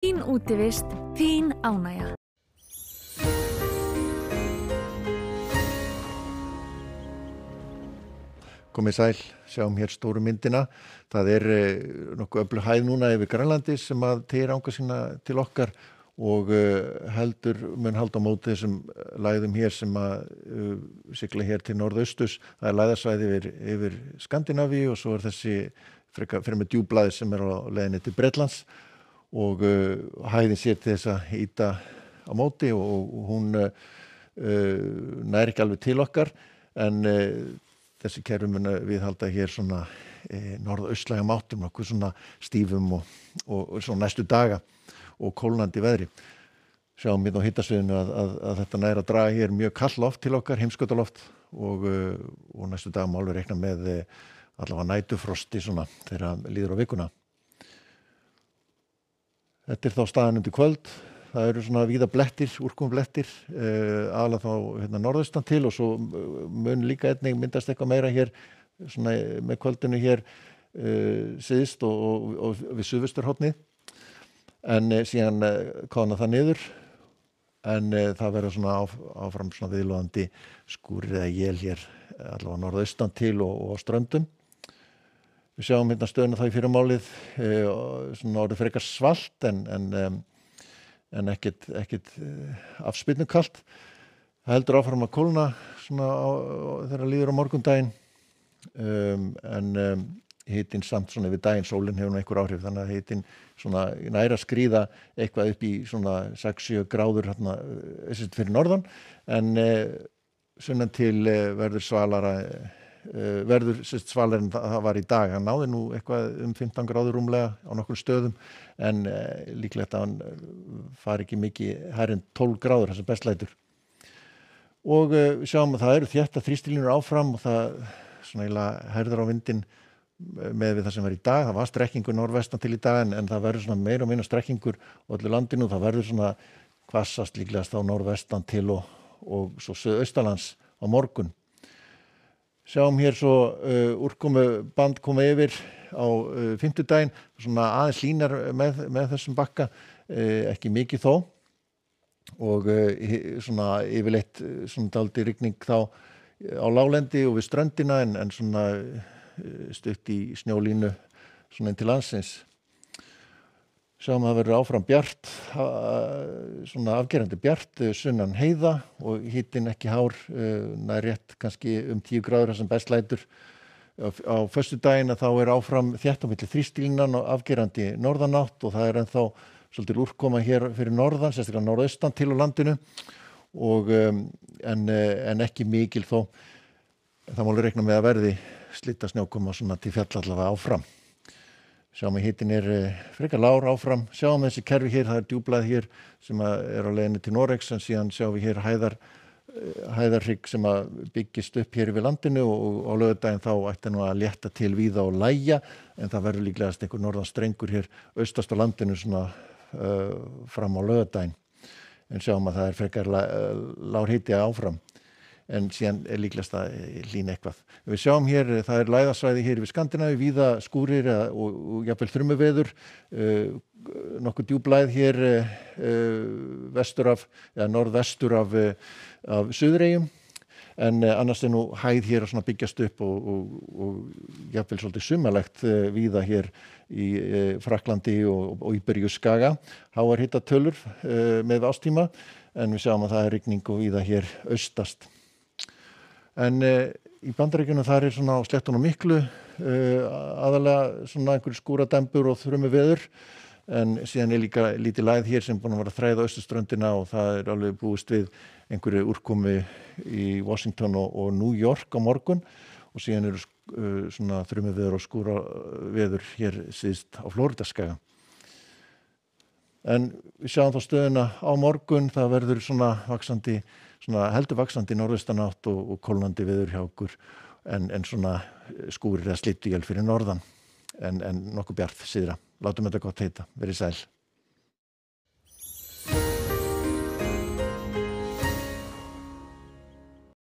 Þín útivist, þín ánægja. Komið sæl, sjáum hér stóru myndina. Það nokkuð öflug hæð núna yfir Grænlandi sem að teygir anga sína til okkar og mun halda á móti þessum lægðum hér sem að sigla hér til norðausturs. Það lægðasvæði yfir Skandinavíu og svo þessi fyrir með djúpblæði sem á leiðinni til Bretlands og hæðin sér til þess að ýta á móti og hún nær ekki alveg til okkar en þessi kerfi mun viðhalda hér svona norðaustlægum áttum, nokkuð svona stífum og svona næstu daga og kólnandi veðri. Sjáum við á hittasviðinu að þetta nær að draga hér mjög kalt loft til okkar, heimskautaloft og næstu daga má alveg reikna með allavega næturfrosti svona þegar líður á vikuna. Þetta þá staðan undir kvöld. Það eru svona víða blettir, úrkomublettir, aðalega þá norðaustan til og svo mun líka einnig myndast eitthvað meira hér svona með kvöldinu hér syðst og við suðvesturhornið. En síðan kólnar það niður en það verður svona áfram svona viðlóðandi skúrir eða él hér allavega norðaustan til og á ströndum. Við sjáum stöðuna þá í fyrramálið svona orðið frekar svalt en ekkert afspyrnukalt. Það heldur áfram að kólna svona þegar líður á morgundaginn en hitinn samt svona við daginn, sólin hefur einhver áhrif þannig að hitinn svona nær að skríða eitthvað upp í svona 6-7 gráður fyrir norðan en sunnan til verður svalara svalar en það var í dag. Hann náði nú eitthvað 15 gráður rúmlega á nokkrum stöðum en líklegt að hann fari ekki mikið hærri en 12 gráður þar sem best lætur. Og við sjáum að það eru þéttar þrýstilínur áfram og það svona eiginlega herðir á vindinn með við það sem var í dag. Það var strekkingur norðvestan til í dag en það verður svona meira og minna strekkingur á öllu landinu. Það verður svona hvassast líklegast á norðvestan til og svo suðaustalands á morgun. Sjáum hér svo úrkomuband koma yfir á fimmtudaginn, svona aðeins hlýnar með þessum bakka, ekki mikið þó og svona yfirleitt svona dálítil rigning þá á láglendi og við ströndina en svona stutt í snjólínu svona inn til landsins. Sjáum að það verður áfram bjart, svona afgerandi bjart sunnan heiða og hitinn ekki hár, nær rétt kannski 10 gráður sem best lætur. Á föstudaginn þá áfram þétt á milli þrýstilínan og afgerandi norðanátt og það ennþá svolítið úrkoma hér fyrir norðan, sérstaklega norðaustan til á landinu og en ekki mikil þó. Það má alveg reikna með að verði slita snjókoma svona til fjalla allavega áfram. Sjáum að hitinn frekar lágur áfram. Sjáum þessi kerfi hér, það djúpblæði hér sem á leiðinni til Noregs en síðan sjáum við hér hæðarhrygg sem byggist upp hér yfir landinu og á laugardaginn þá ætti nú að létta til víða og lægja en það verður líklegast einhver norðan strengur hér austast á landinu svona fram á laugardaginn. En sjáum að það frekar lágur hiti áfram. En síðan líklegast að hlýna eitthvað. Við sjáum hér, það lægðasvæði hér yfir Skandinavíu, víða skúrir og jafnvel þrumuveður, nokkuð djúplægð hér norðvestur af Suðureyjum, en annars nú hæð hér að svona byggjast upp og jafnvel svolítið sumarlegt víða hér í Frakklandi og Íberíuskaga, háar hitatölur með ástíma, en við sjáum að það rigning og víða hér austast. En í Bandaríkjunum þar svona á sléttunum miklu aðalega svona einhverjir skúradembur og þrumuveður en síðan líka lítið lægð hér sem búin að vera að þræða austurströndina og það alveg búist við einhverju úrkomu í Washington og New York á morgun og síðan eru svona þrumuveður og skúraveður hér síðst á Flóridaskaga. En við sjáum þá stöðuna á morgun, það verður svona heldur vaxandi norðaustanátt og kólnandi veður hjá okkur en svona skúrir eða slydduél fyrir norðan en nokkuð bjart syðra. Látum þetta gott heita. Verið sæl.